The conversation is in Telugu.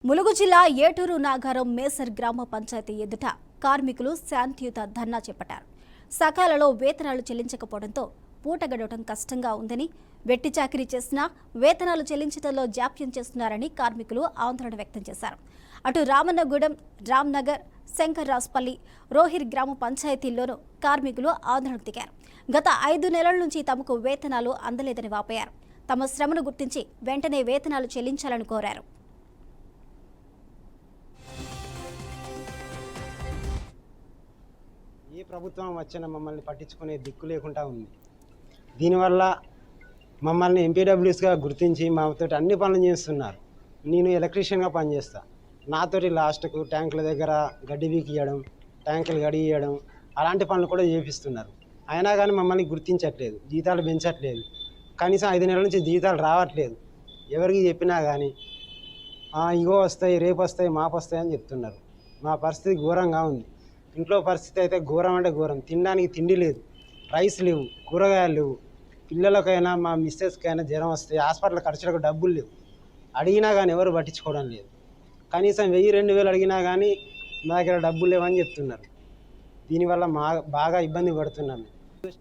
ములుగు జిల్లా ఏటూరు నాగారం మేసర్ గ్రామ పంచాయతీ ఎదుట కార్మికులు శాంతియుత ధర్నా చేపట్టారు. సకాలలో వేతనాలు చెల్లించకపోవడంతో పూట గడవడం కష్టంగా ఉందని, వెట్టి చాకిరీ చేసినా వేతనాలు చెల్లించడంలో జాప్యం చేస్తున్నారని కార్మికులు ఆందోళన వ్యక్తం చేశారు. అటు రామన్నగూడెం, రామ్నగర్, శంకర్రాజ్పల్లి, రోహిర్ గ్రామ పంచాయతీల్లోనూ కార్మికులు ఆందోళన దిగారు. గత 5 నెలల నుంచి తమకు వేతనాలు అందలేదని వాపోయారు. తమ శ్రమను గుర్తించి వెంటనే వేతనాలు చెల్లించాలని కోరారు. ఏ ప్రభుత్వం వచ్చినా మమ్మల్ని పట్టించుకునే దిక్కు లేకుండా ఉంది. దీనివల్ల మమ్మల్ని ఎంపీడబ్ల్యూస్గా గుర్తించి మాతో అన్ని పనులు చేస్తున్నారు. నేను ఎలక్ట్రీషియన్గా పనిచేస్తా. నాతోటి లాస్ట్కు ట్యాంకుల దగ్గర గడ్డి బీకియడం, ట్యాంకులు గడియడం అలాంటి పనులు కూడా చేపిస్తున్నారు. అయినా కానీ మమ్మల్ని గుర్తించట్లేదు, జీతాలు పెంచట్లేదు. కనీసం 5 నెలల నుంచి జీతాలు రావట్లేదు. ఎవరికి చెప్పినా కానీ ఇగో వస్తాయి, రేపు వస్తాయి, మాపు వస్తాయి అని చెప్తున్నారు. మా పరిస్థితి ఘోరంగా ఉంది. ఇంట్లో పరిస్థితి అయితే ఘోరం అంటే ఘోరం. తినడానికి తిండి లేదు, రైస్ లేవు, కూరగాయలు లేవు. పిల్లలకైనా మా మిస్సెస్కైనా జ్వరం వస్తాయి, హాస్పిటల్ ఖర్చులకు డబ్బులు లేవు. అడిగినా కానీ ఎవరు పట్టించుకోవడం లేదు. కనీసం 1000-2000 అడిగినా కానీ మా దగ్గర డబ్బులు లేవని చెప్తున్నారు. దీనివల్ల బాగా ఇబ్బంది పడుతున్నాము.